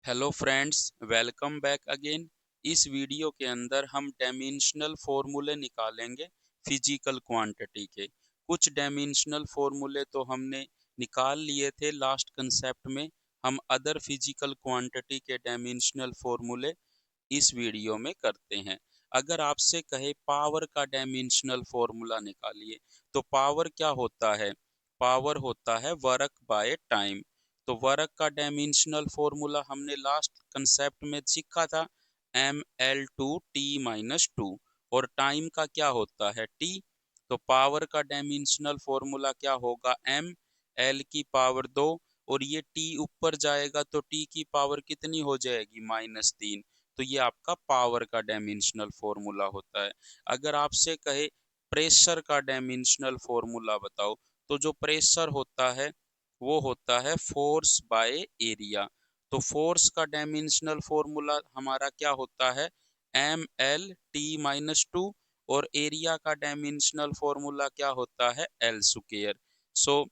Hello friends, welcome back again. इस video के अंदर हम डायमेंशनल फॉर्मूले निकालेंगे फिजिकल क्वांटिटी के। कुछ डायमेंशनल फॉर्मूले तो हमने निकाल लिए थे लास्ट कंसेप्ट में। हम अदर फिजिकल क्वांटिटी के डायमेंशनल फॉर्मूले इस वीडियो में करते हैं। अगर आपसे कहे पावर का डायमेंशनल फॉर्मूला निकालिए, तो पावर क्या होता है? पावर होता है वर्क बाय टाइम। तो वर्क का डायमेंशनल फॉर्मूला हमने लास्ट कंसेप्ट में सीखा था, ml/t-2। और टाइम का क्या होता है? t। तो पावर का डायमेंशनल फॉर्मूला क्या होगा? m l⁻²। और ये t ऊपर जाएगा तो t की पावर कितनी हो जाएगी? -3। तो ये आपका पावर का डायमेंशनल फॉर्मूला होता है। अगर आपसे कहे प्रेशर का डायमेंशनल फॉर्मूला बताओ, तो जो प्रेशर होता है वो होता है फोर्स बाय एरिया। तो फोर्स का डायमेंशनल फॉर्मूला हमारा क्या होता है? ml/t-2। और एरिया का डायमेंशनल फॉर्मूला क्या होता है? l²। सो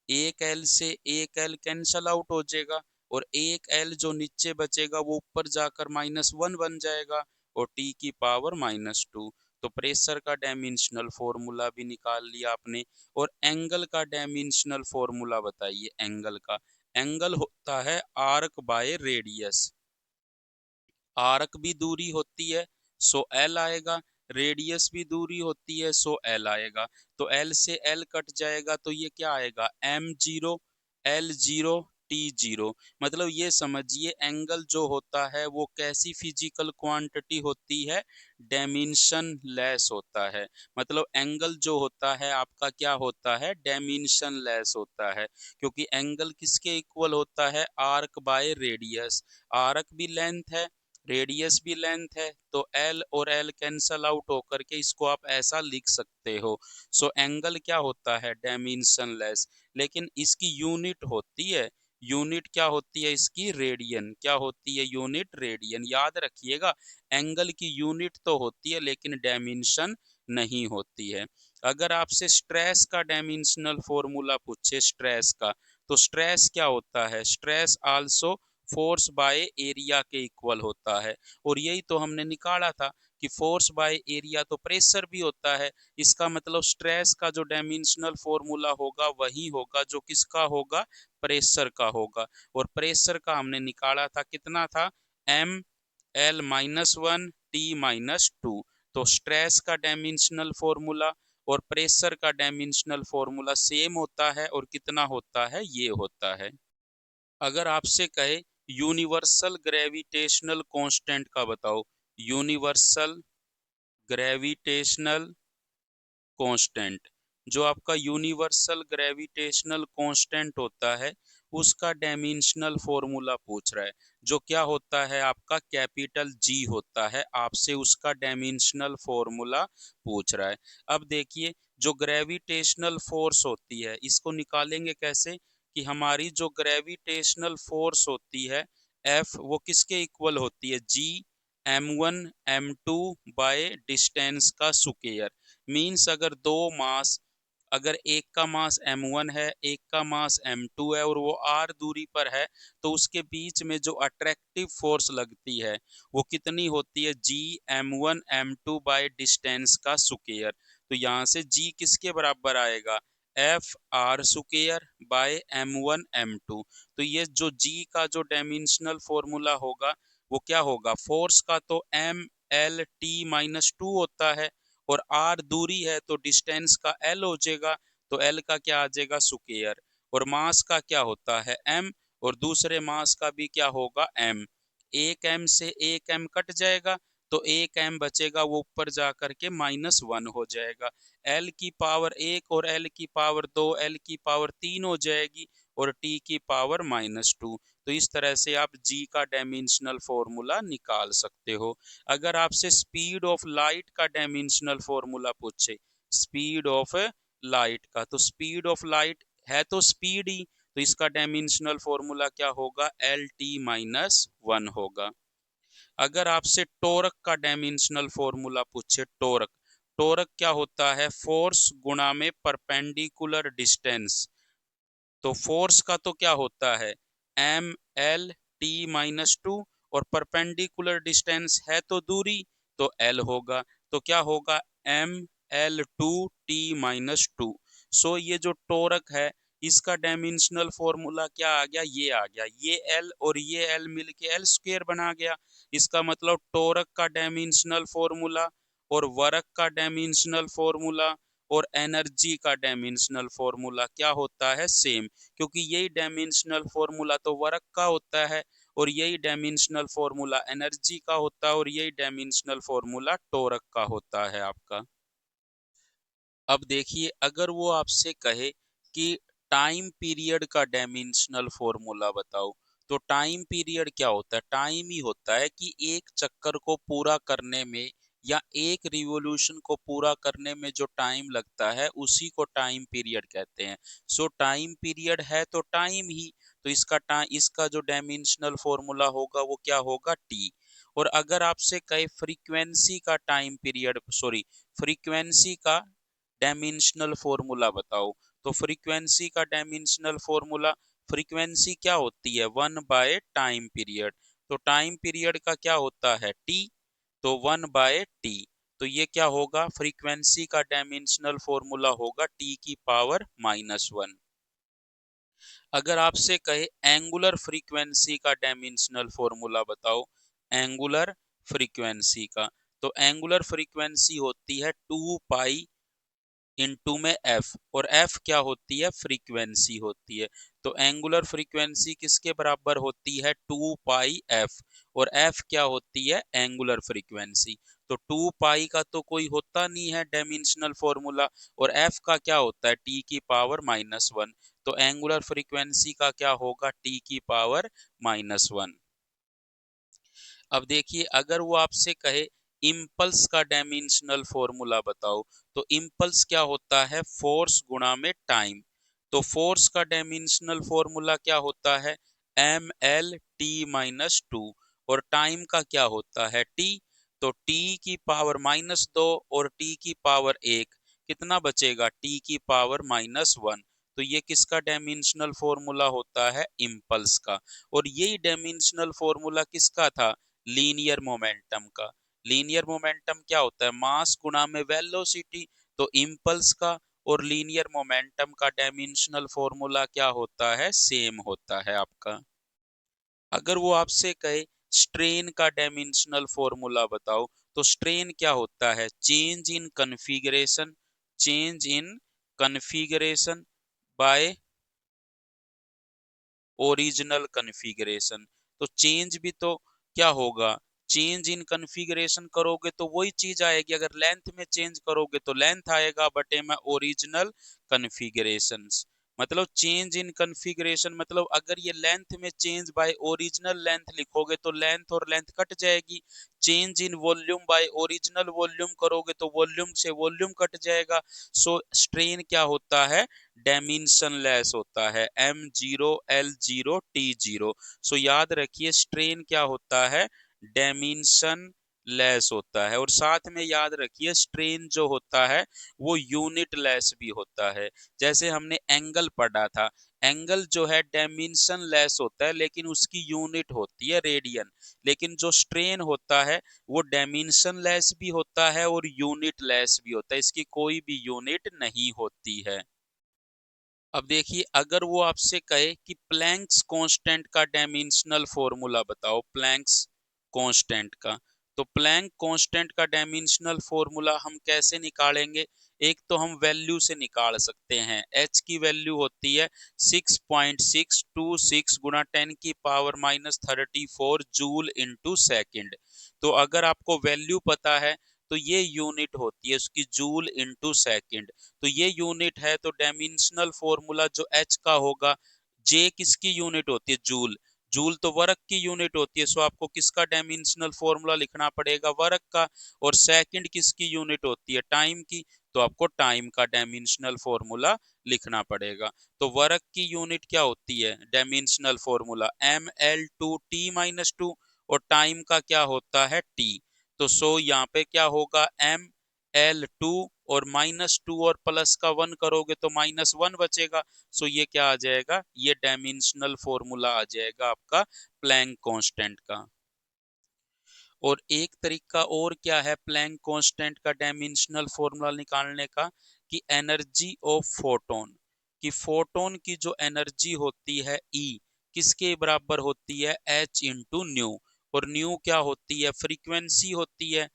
एक एल से एक एल कैंसल आउट हो जाएगा, और एक एल जो नीचे बचेगा वो ऊपर जाकर -1 बन जाएगा, और टी की पावर -2। तो प्रेशर का डायमेंशनल फॉर्मूला भी निकाल लिया आपने। और एंगल का डायमेंशनल फॉर्मूला बताइए। एंगल का, एंगल होता है आर्क बाय रेडियस। आर्क भी दूरी होती है, सो एल आएगा। रेडियस भी दूरी होती है, सो एल आएगा। तो एल से एल कट जाएगा, तो ये क्या आएगा? m0 l0 t0। मतलब ये समझिए, एंगल जो होता है वो कैसी फिजिकल क्वांटिटी होती है? डायमेंशन लेस होता है। मतलब एंगल जो होता है आपका क्या होता है? डायमेंशन लेस होता है। क्योंकि एंगल किसके इक्वल होता है? Arc by radius. आर्क भी लेंथ है, रेडियस भी लेंथ है, तो एल और एल कैंसल आउट होकर के इसको आप ऐसा लिख सकते हो। सो एंगल क्या होता है? Dimension less. लेकिन इसकी यूनिट होती है, यूनिट क्या होती है इसकी? रेडियन। क्या होती है? Unit radian. याद रखिएगा, एंगल की यूनिट तो होती है लेकिन डायमेंशन नहीं होती है। अगर आपसे स्ट्रेस का डायमेंशनल फॉर्मूला पूछे, स्ट्रेस का, तो स्ट्रेस क्या होता है? Stress also force by area के इक्वल होता है। और यही तो हमने निकाला था कि फोर्स बाय एरिया तो प्रेशर भी होता है। इसका मतलब स्ट्रेस का जो डायमेंशनल फॉर्मूला होगा वही होगा जो किसका होगा? प्रेशर का होगा। और प्रेशर का हमने निकाला था, कितना था? ml-1 t-2। तो स्ट्रेस का डायमेंशनल फॉर्मूला और प्रेशर का डायमेंशनल फॉर्मूला सेम होता है, और कितना होता है? ये होता है। अगर आपसे कहे यूनिवर्सल ग्रेविटेशनल कांस्टेंट का बताओ। यूनिवर्सल ग्रेविटेशनल कांस्टेंट, जो आपका यूनिवर्सल ग्रेविटेशनल कांस्टेंट होता है उसका डायमेंशनल फॉर्मूला पूछ रहा है। जो क्या होता है? आपका कैपिटल जी होता है। आपसे उसका डायमेंशनल फॉर्मूला पूछ रहा है। अब देखिए, जो ग्रेविटेशनल फोर्स होती है इसको निकालेंगे कैसे? कि हमारी जो ग्रेविटेशनल फोर्स होती है एफ, वो किसके इक्वल होती है? जी m1 m2 बाय डिस्टेंस का स्क्वायर। मीन्स अगर दो मास, अगर एक का मास m1 है, एक का मास m2 है, और वो r दूरी पर है, तो उसके बीच में जो अट्रैक्टिव फोर्स लगती है वो कितनी होती है? जी m1 m2 बाय डिस्टेंस का स्क्वायर। तो यहाँ से g किसके बराबर आएगा? F R square by m1 m2। तो ये जो g का जो डायमेंशनल फॉर्मूला होगा वो क्या होगा? फोर्स का तो ml/t-2 होता है, और r दूरी है तो डिस्टेंस का l हो जाएगा, तो l का क्या आ जाएगा? स्क्वायर। और मास का क्या होता है? m। और दूसरे मास का भी क्या होगा? m। एक m से एक m कट जाएगा, तो एक m बचेगा, वो ऊपर जा करके -1 हो जाएगा। l की पावर 1 और l की पावर 2, l की पावर 3 हो जाएगी, और t की पावर -2। तो इस तरह से आप g का डायमेंशनल फॉर्मूला निकाल सकते हो। अगर आपसे स्पीड ऑफ लाइट का डायमेंशनल फॉर्मूला पूछे, स्पीड ऑफ लाइट का, तो स्पीड ऑफ लाइट है तो स्पीड ही, तो इसका डायमेंशनल फॉर्मूला क्या होगा? LT-1 होगा। अगर आपसे टोरक का डायमेंशनल फॉर्मूला पूछे, टोरक, टोरक क्या होता है? फोर्स गुणा में परपेंडिकुलर डिस्टेंस। तो फोर्स का तो क्या होता है? t-2 और परपेंडिकुलर डिस्टेंस है तो दूरी, तो l होगा, तो क्या होगा ml2t-2। सो ये जो टोरक है इसका डायमेंशनल फॉर्मूला क्या आ गया, ये आ गया, ये L और ये L मिलके L स्क्वायर बना गया। इसका मतलब टोरक का डायमेंशनल फॉर्मूला और वर्क का डायमेंशनल फॉर्मूला और एनर्जी का डायमेंशनल फॉर्मूला क्या होता है, सेम, क्योंकि यही डायमेंशनल फॉर्मूला तो वर्क का होता है और यही डायमेंशनल फॉर्मूला एनर्जी का होता है और यही डायमेंशनल फॉर्मूला टोरक का होता है आपका। अब देखिए अगर वो आपसे कहे कि टाइम पीरियड का डायमेंशनल फॉर्मूला बताओ, तो टाइम पीरियड क्या होता है, टाइम ही होता है कि एक चक्कर को पूरा करने में या एक रिवॉल्यूशन को पूरा करने में जो टाइम लगता है उसी को टाइम पीरियड कहते हैं। सो टाइम पीरियड है तो टाइम ही, तो इसका जो डायमेंशनल फॉर्मूला होगा वो क्या होगा, टी। और अगर आपसे कहे फ्रीक्वेंसी का टाइम पीरियड, सॉरी, फ्रीक्वेंसी का डायमेंशनल फॉर्मूला बताओ, तो फ्रीक्वेंसी का डायमेंशनल फॉर्मूला, फ्रीक्वेंसी क्या होती है, 1/टाइम पीरियड, तो टाइम पीरियड का क्या होता है, टी, तो 1/टी। तो ये क्या होगा, फ्रीक्वेंसी का डायमेंशनल फॉर्मूला होगा t⁻⁻1। अगर आपसे कहे एंगुलर फ्रीक्वेंसी का डायमेंशनल फॉर्मूला बताओ, एंगुलर फ्रीक्वेंसी का, तो एंगुलर फ्रीक्वेंसी होती है 2 पाई इनटू में एफ, और एफ क्या होती है, फ्रीक्वेंसी होती है। तो एंगुलर फ्रीक्वेंसी किसके बराबर होती है, 2 पाई एफ, और एफ क्या होती है, एंगुलर फ्रीक्वेंसी। तो 2 पाई का तो कोई होता नहीं है डायमेंशनल फॉर्मूला, और एफ का क्या होता है, t⁻⁻1। तो एंगुलर फ्रीक्वेंसी का क्या होगा, t⁻⁻1। अब देखिए अगर वो आपसे कहे इम्पल्स का डायमेंशनल फॉर्मूला बताओ, तो इम्पल्स क्या होता है, फोर्स गुणा में टाइम। तो फोर्स का डायमेंशनल फॉर्मूला क्या होता है, mL t-2, और टाइम का क्या होता है, t। तो t⁻⁻2 और t⁻1 कितना बचेगा, t⁻⁻1। तो ये किसका डायमेंशनल फॉर्मूला होता है, इम्पल्स का। और यही डायमेंशनल फॉर्मूला किसका था, लीनियर मोमेंटम का। लीनियर मोमेंटम क्या होता है, मास गुणा में वेलोसिटी। तो इम्पल्स का और लीनियर मोमेंटम का डायमेंशनल फॉर्मूला क्या होता है, सेम होता है आपका। अगर वो आपसे कहे स्ट्रेन का डायमेंशनल फॉर्मूला बताओ, तो स्ट्रेन क्या होता है, change in configuration, change in configuration by original configuration. तो चेंज भी तो क्या होगा, चेंज इन कन्फिगरेशन करोगे तो वही चीज आएगी, अगर लेंथ में चेंज करोगे तो लेंथ आएगा बटे में ओरिजिनल कन्फिगरेशंस। मतलब चेंज इन कन्फिगरेशन मतलब अगर ये लेंथ में चेंज बाय ओरिजिनल लेंथ लिखोगे तो लेंथ और लेंथ कट जाएगी। Change in volume by original volume करोगे तो वॉल्यूम से वॉल्यूम कट जाएगा। सो स्ट्रेन क्या होता है, डायमेंशन लेस होता है, M0L0T0। सो याद रखिए स्ट्रेन क्या होता है, डायमेंशन लेस होता है। और साथ में याद रखिए स्ट्रेन जो होता है वो यूनिट लेस भी होता है। जैसे हमने एंगल पढ़ा था, एंगल जो है डायमेंशन लेस होता है लेकिन उसकी यूनिट होती है रेडियन। लेकिन जो स्ट्रेन होता है वो डायमेंशन लेस भी होता है और यूनिट लेस भी होता है, इसकी कोई भी यूनिट नहीं होती है। अब देखिए अगर वो आपसे कहे कि प्लैंक्स कांस्टेंट का डायमेंशनल फॉर्मूला बताओ, प्लैंक्स कांस्टेंट का, तो प्लैंक कांस्टेंट का डायमेंशनल फॉर्मूला हम कैसे निकालेंगे, एक तो हम वैल्यू से निकाल सकते हैं, h की वैल्यू होती है 6.626 गुणा 10⁻34 जूल इनटू सेकंड। तो अगर आपको वैल्यू पता है तो ये यूनिट होती है उसकी, जूल इनटू सेकंड। तो ये यूनिट है तो डायमेंशनल फॉर्मूला जो एच का होगा, जे किसकी यूनिट होती है, जूल, जूल तो वर्क की यूनिट होती है। सो आपको किसका डायमेंशनल फॉर्मूला लिखना पड़ेगा, वर्क का। और सेकंड किसकी यूनिट होती है, टाइम की, तो आपको टाइम का डायमेंशनल फॉर्मूला लिखना पड़ेगा। तो वर्क की यूनिट क्या होती है, डायमेंशनल फॉर्मूला mL2t-2, और टाइम का क्या होता है, t। तो सो यहाँ पे क्या होगा, mL2 और -2 और प्लस का 1 करोगे तो -1 बचेगा। सो ये क्या आ जाएगा, ये डायमेंशनल फॉर्मूला आ जाएगा आपका प्लैंक कांस्टेंट का। और एक तरीका और क्या है प्लैंक कांस्टेंट का डायमेंशनल फॉर्मूला निकालने का, कि एनर्जी ऑफ फोटोन, कि फोटोन की जो एनर्जी होती है E किसके बराबर होती है, H इंटू न्यू। और न्यू क्या होती है, फ्रीक्वेंसी होती है।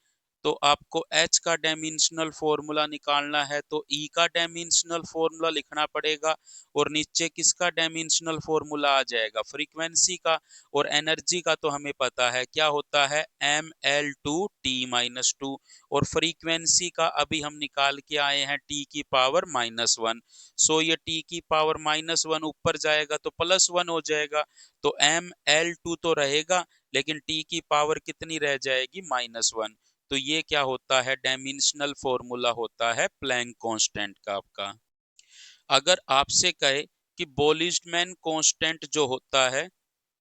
तो आपको H का डायमेंशनल फॉर्मूला निकालना है तो E का डायमेंशनल फॉर्मूला लिखना पड़ेगा, और नीचे किसका डायमेंशनल फॉर्मूला आ जाएगा, फ्रीक्वेंसी का। और एनर्जी का तो हमें पता है क्या होता है, mL/T-2। और फ्रीक्वेंसी का अभी हम निकाल के आए हैं T की पावर -1। सो ये T की पावर -1 ऊपर जाएगा तो +1 हो जाएगा। तो mL2 तो रहेगा, लेकिन T की पावर कितनी रह जाएगी, -1। तो ये क्या होता है, डायमेंशनल फॉर्मूला होता है प्लैंक कांस्टेंट का आपका। अगर आपसे कहे कि बोल्ट्जमैन कांस्टेंट जो होता है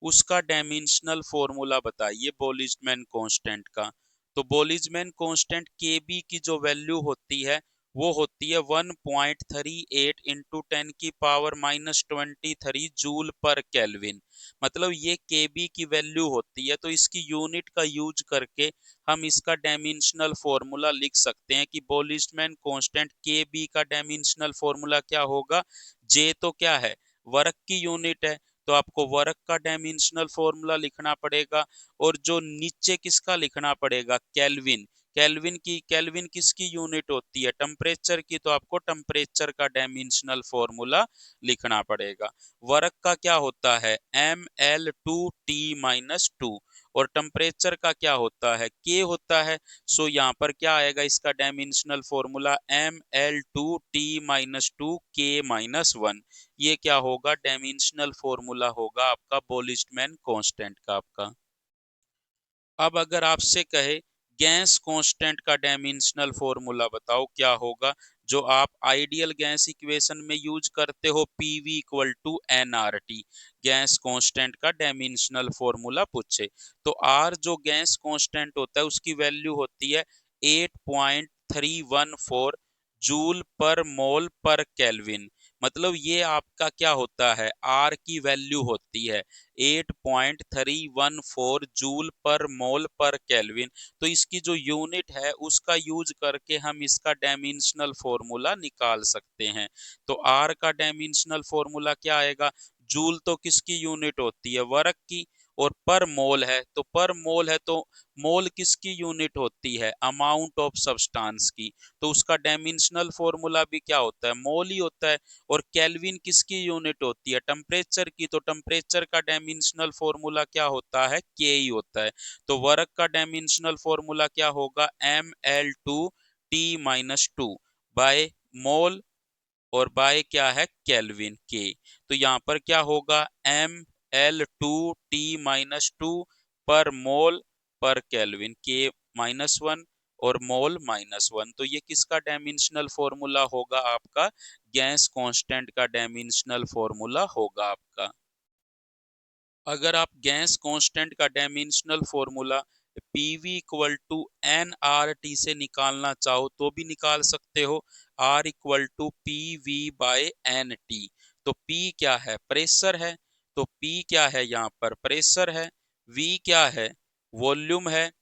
उसका डायमेंशनल फॉर्मूला बताइए बोल्ट्जमैन कांस्टेंट का, तो बोल्ट्जमैन कांस्टेंट के बी की जो वैल्यू होती है वो होती है 1.38 इंटू 10 की पावर -23 जूल पर केल्विन। मतलब ये के बी की वैल्यू होती है, तो इसकी यूनिट का यूज करके हम इसका डायमेंशनल फॉर्मूला लिख सकते हैं कि बोल्ट्जमैन कांस्टेंट के बी का डायमेंशनल फॉर्मूला क्या होगा। जे तो क्या है, वर्क की यूनिट है, तो आपको वर्क का डायमेंशनल फॉर्मूला लिखना पड़ेगा। और जो नीचे किसका लिखना पड़ेगा, केल्विन। केल्विन किसकी यूनिट होती है, टेम्परेचर की, तो आपको टेम्परेचर का डायमेंशनल फॉर्मूला लिखना पड़ेगा। वर्क का क्या होता है, mL/T-2। और टेम्परेचर का क्या होता है, के होता है। सो यहाँ पर क्या आएगा इसका डायमेंशनल फॉर्मूला, mL/T-2 K-1। ये क्या होगा, डायमेंशनल फॉर्मूला होगा आपका बोल्ट्जमैन कांस्टेंट का आपका। अब अगर आपसे कहे गैस कांस्टेंट का डायमेंशनल फॉर्मूला बताओ क्या होगा, जो आप आइडियल गैस इक्वेशन में यूज करते हो, PV equal to NRT. Gas constant का डायमेंशनल फॉर्मूला पूछे तो आर जो गैस कांस्टेंट होता है उसकी वैल्यू होती है 8.314 जूल पर मोल पर केल्विन। मतलब ये आपका क्या होता है, आर की वैल्यू होती है 8.314 जूल पर मोल पर केल्विन। तो इसकी जो यूनिट है उसका यूज करके हम इसका डायमेंशनल फॉर्मूला निकाल सकते हैं। तो आर का डायमेंशनल फॉर्मूला क्या आएगा, जूल तो किसकी यूनिट होती है, वर्क की। और पर मोल है तो पर मोल है तो मोल किसकी यूनिट होती है, अमाउंट ऑफ सब्सटेंस की। तो उसका डायमेंशनल फॉर्मूला भी क्या होता है, मोल ही होता है। और केल्विन किसकी यूनिट होती है, टेम्परेचर की, तो टेम्परेचर का डायमेंशनल फॉर्मूला क्या होता है, के ही होता है। तो वर्क का डायमेंशनल फॉर्मूला क्या होगा, mL/T-2 बाय मोल, और बाय क्या है, केल्विन के। तो यहाँ पर क्या होगा, mL/T-2 पर मोल पर केल्विन, के -1 और मोल -1। तो ये किसका डायमेंशनल फॉर्मूला होगा, आपका गैस कांस्टेंट का डायमेंशनल फॉर्मूला होगा आपका। अगर आप गैस कांस्टेंट का dimensional formula PV equal to N R T से निकालना चाहो तो भी निकाल सकते हो, R equal to P V by N T. तो पी क्या है, प्रेशर है, तो पी क्या है, यहाँ पर प्रेशर है। वी क्या है, वॉल्यूम है।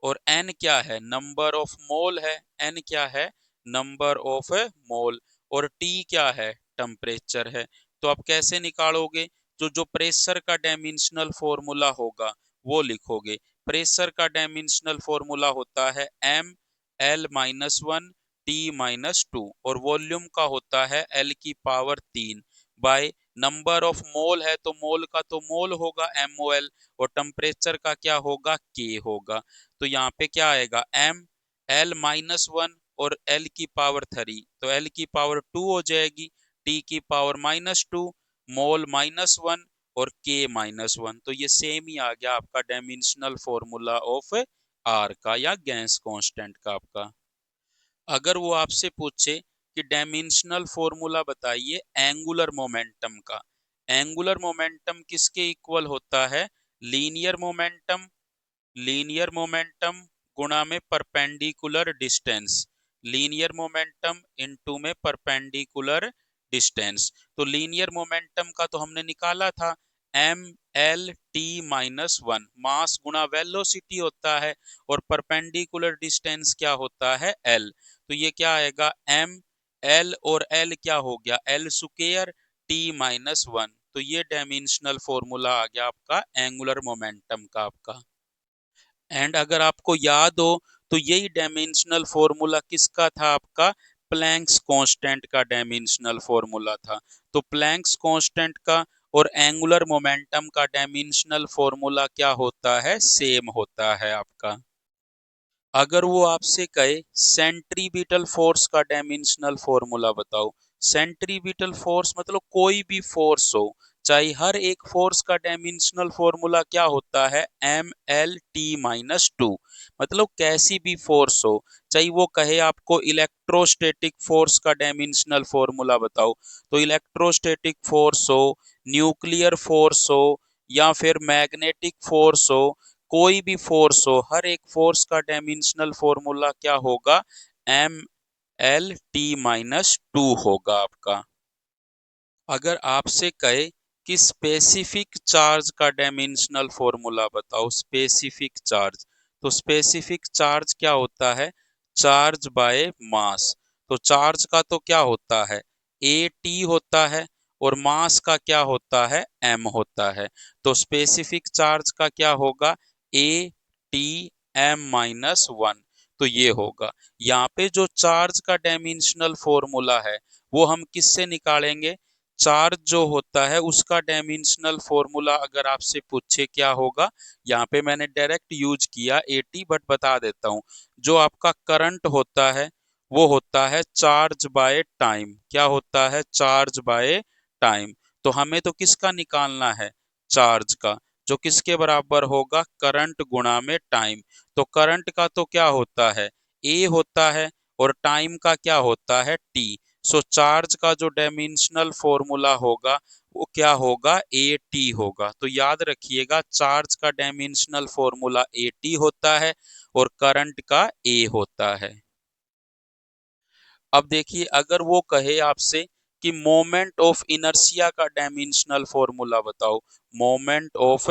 और एन क्या है, नंबर ऑफ मोल है। एन क्या है, नंबर ऑफ मोल। और टी क्या है, टेम्परेचर है। तो आप कैसे निकालोगे, जो प्रेशर का डायमेंशनल फॉर्मूला होगा वो लिखोगे। प्रेशर का डायमेंशनल फॉर्मूला होता है mL-1 T-2। और वॉल्यूम का होता है L की power 3 by number of mole है तो मोल का तो मोल होगा MOL। और टेम्परेचर का क्या होगा, K होगा। तो यहाँ पे क्या आएगा, mL-1 और L की पावर 3, तो L की पावर 2 हो जाएगी, T की पावर -2, मोल -1 और K -1। तो ये सेम ही आ गया आपका डायमेंशनल फॉर्मूला ऑफ आर का या गैस कांस्टेंट का आपका। अगर वो आपसे पूछे कि डायमेंशनल फॉर्मूला बताइए एंगुलर मोमेंटम का, एंगुलर मोमेंटम किसके इक्वल होता है, लीनियर मोमेंटम, लीनियर मोमेंटम गुणा में perpendicular distance. Linear momentum into में परपेंडिकुलर डिस्टेंस। तो लीनियर मोमेंटम का तो हमने निकाला था mlt-1, मास गुणा वेलोसिटी होता है, और परपेंडिकुलर डिस्टेंस क्या होता है l। तो ये क्या आएगा m l और l क्या हो गया l स्क्वायर t-1। तो ये डायमेंशनल फॉर्मूला आ गया आपका एंगुलर मोमेंटम का आपका। एंड अगर आपको याद हो तो यही डायमेंशनल फॉर्मूला किसका था आपका प्लैंक्स कांस्टेंट का डायमेंशनल फॉर्मूला था। तो प्लैंक्स कांस्टेंट का और एंगुलर मोमेंटम का डायमेंशनल फॉर्मूला क्या होता है सेम होता है आपका। अगर वो आपसे कहे सेंट्रीपिटल फोर्स का डायमेंशनल फॉर्मूला बताओ। सेंट्रीपिटल फोर्स मतलब कोई भी फोर्स हो, चाहे हर एक फोर्स का डायमेंशनल फॉर्मूला क्या होता है mlt-2। मतलब कैसी भी फोर्स हो, चाहे वो कहे आपको इलेक्ट्रोस्टैटिक फोर्स का डायमेंशनल फॉर्मूला बताओ, तो इलेक्ट्रोस्टैटिक फोर्स हो, न्यूक्लियर फोर्स हो, या फिर मैग्नेटिक फोर्स हो, कोई भी फोर्स हो, हर एक फोर्स का डायमेंशनल फॉर्मूला क्या होगा M L T minus two होगा आपका। अगर आपसे कहे कि स्पेसिफिक चार्ज का डायमेंशनल फॉर्मूला बताओ, स्पेसिफिक चार्ज, तो स्पेसिफिक चार्ज क्या होता है चार्ज बाय मास। तो चार्ज का तो क्या होता है ए टी होता है, और मास का क्या होता है एम होता है। तो स्पेसिफिक चार्ज का क्या होगा ए टी m-1। तो ये होगा यहाँ पे जो चार्ज का डायमेंशनल फॉर्मूला है वो हम किससे निकालेंगे, चार्ज जो होता है उसका डायमेंशनल फॉर्मूला अगर आपसे पूछे क्या होगा, यहाँ पे मैंने डायरेक्ट यूज किया एटी, बट बता देता हूँ। जो आपका करंट होता है वो होता है चार्ज बाय टाइम। क्या होता है चार्ज बाय टाइम। तो हमें तो किसका निकालना है चार्ज का, जो किसके बराबर होगा करंट गुणा में टाइम। तो करंट का तो क्या होता है ए होता है, और टाइम का क्या होता है टी। सो चार्ज का जो डायमेंशनल फॉर्मूला होगा वो क्या होगा ए टी होगा। तो याद रखिएगा चार्ज का डायमेंशनल फॉर्मूला ए टी होता है और करंट का ए होता है। अब देखिए अगर वो कहे आपसे कि मोमेंट ऑफ इनर्शिया का डायमेंशनल फॉर्मूला बताओ, moment of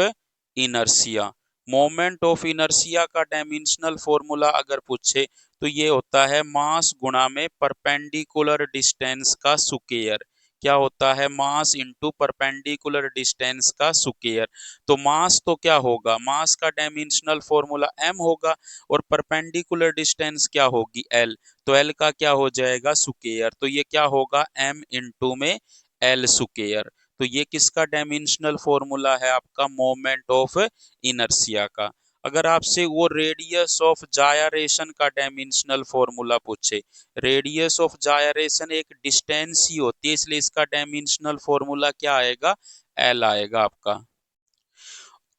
inertia, moment of inertia का डायमेंशनल फॉर्मूला अगर पूछे तो ये होता है मास गुणा में परपेंडिकुलर डिस्टेंस का स्क्वायर। क्या होता है मास इंटू परपेंडिकुलर डिस्टेंस का स्क्वायर। तो मास तो क्या होगा मास का डायमेंशनल फॉर्मूला m होगा, और परपेंडिकुलर डिस्टेंस क्या होगी l। तो एल का क्या हो जाएगा स्क्वायर। तो ये क्या होगा एम इंटू में एल स्क्वायर। तो ये किसका डायमेंशनल फॉर्मूला है आपका मोमेंट ऑफ इनर्शिया का। अगर आपसे वो रेडियस ऑफ जायरेशन का डायमेंशनल फॉर्मूला पूछे, रेडियस ऑफ जायरेशन एक डिस्टेंस ही होती है, इसलिए इसका डायमेंशनल फॉर्मूला क्या आएगा एल आएगा आपका।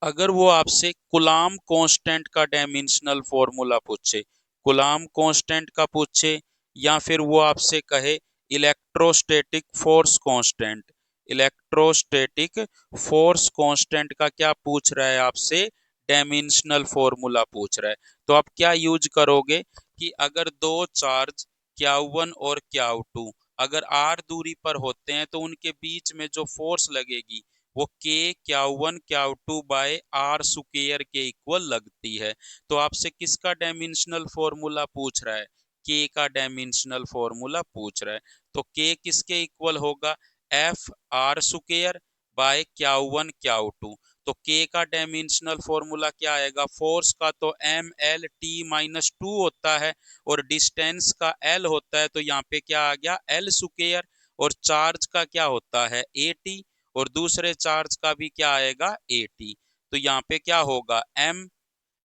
अगर वो आपसे कूलाम कांस्टेंट का डायमेंशनल फॉर्मूला पूछे, कूलाम कांस्टेंट का पूछे, या फिर वो आपसे कहे electrostatic force constant, electrostatic force constant का क्या पूछ रहा है आपसे डायमेंशनल फॉर्मूला पूछ रहा है, तो आप क्या यूज करोगे कि अगर दो चार्ज Q1 और Q2 अगर r दूरी पर होते हैं तो उनके बीच में जो फोर्स लगेगी वो K-Q1 Q2 by R square के इक्वल लगती है। तो आपसे किसका डायमेंशनल फॉर्मूला पूछ रहा है K का डायमेंशनल फॉर्मूला पूछ रहा है। तो K किसके इक्वल होगा F R square by Q1 Q2। तो K का डायमेंशनल फॉर्मूला क्या आएगा फोर्स का तो mlt-2 होता है, और डिस्टेंस का L होता है, तो यहाँ पे क्या आ गया L स्क्वायर, और चार्ज का क्या होता है at, और दूसरे चार्ज का भी क्या आएगा at। तो यहाँ पे क्या होगा m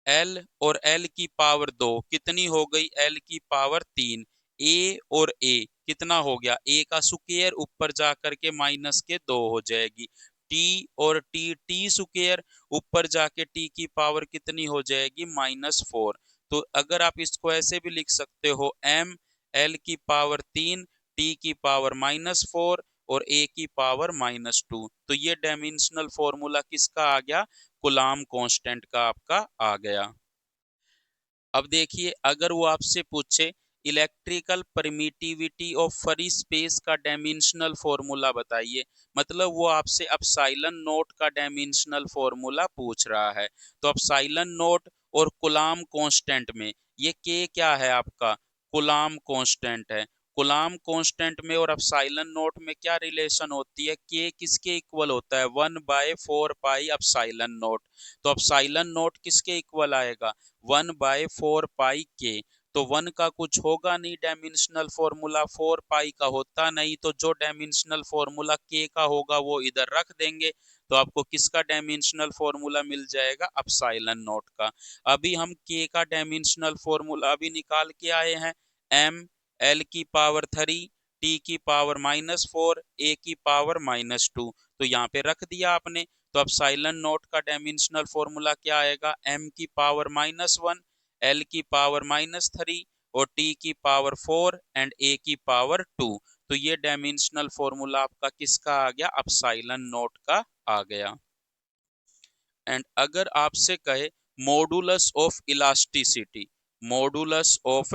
एल और एल की पावर दो कितनी हो गई एल की पावर तीन, ए और ए कितना हो गया ए का स्क्वायर ऊपर जा करके माइनस के दो हो जाएगी, टी और टी टी स्क्वायर ऊपर जाके टी की पावर कितनी हो जाएगी -4। तो अगर आप इसको ऐसे भी लिख सकते हो एम एल की पावर तीन, टी की पावर -4 और ए की पावर -2। तो ये डायमेंशनल फॉर्मूला किसका आ गया कूलाम कांस्टेंट का आपका आ गया। अब देखिए अगर वो आपसे पूछे electrical permittivity of free space का डायमेंशनल फॉर्मूला बताइए। मतलब वो आपसे एप्सिलॉन नॉट का डायमेंशनल फॉर्मूला पूछ रहा है। तो एप्सिलॉन नॉट और कूलम्ब कांस्टेंट में ये के क्या है आपका, कूलम्ब कांस्टेंट है। कूलम्ब कांस्टेंट में और एप्सिलॉन नॉट में क्या रिलेशन होती है, के किसके इक्वल होता है, 1/4 पाई एप्सिलॉन नॉट। तो एप्सिलॉन नॉट किसके इक्वल आएगा, 1/4 पाई के। तो 1 का कुछ होगा नहीं, डायमेंशनल फॉर्मूला 4 पाई का होता नहीं, तो जो डायमेंशनल फॉर्मूला के का होगा वो इधर रख देंगे। तो आपको किसका डायमेंशनल फॉर्मूला मिल जाएगा, एप्सिलॉन नॉट का। अभी हम के का डायमेंशनल फॉर्मूला अभी निकाल के आए हैं, एम एल की पावर 3, टी की पावर -4, ए की पावर -2। तो यहाँ पे रख दिया आपने। तो एप्सिलॉन नॉट का डायमेंशनल फॉर्मूला क्या आएगा, एम की पावर -1, एल की पावर -3 और टी की पावर 4 एंड ए की पावर 2। तो ये डायमेंशनल फॉर्मूला आपका किसका आ गया, एप्सिलॉन नॉट का आ गया। एंड अगर आपसे कहे modulus of elasticity, modulus of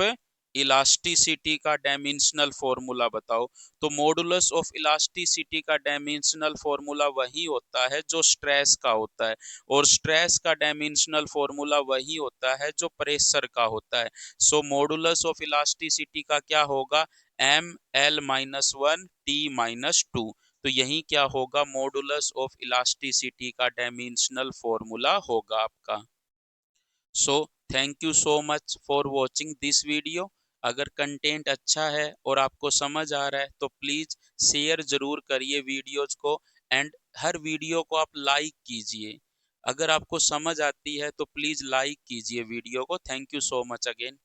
elasticity का डायमेंशनल फॉर्मूला बताओ। तो मॉडुलस ऑफ इलास्टिसिटी का डायमेंशनल फॉर्मूला वही होता है जो स्ट्रेस का होता है, और स्ट्रेस का डायमेंशनल फॉर्मूला वही होता है जो प्रेशर का होता है। सो मॉडुलस ऑफ इलास्टिसिटी का क्या होगा, ML-1 T-2। तो यही क्या होगा, मॉडुलस ऑफ इलास्टिसिटी का डायमेंशनल फॉर्मूला होगा आपका। So thank you so much for watching this video. अगर कंटेंट अच्छा है और आपको समझ आ रहा है तो प्लीज शेयर जरूर करिए वीडियोज को, एंड हर वीडियो को आप लाइक कीजिए। अगर आपको समझ आती है तो प्लीज लाइक कीजिए वीडियो को। Thank you so much again.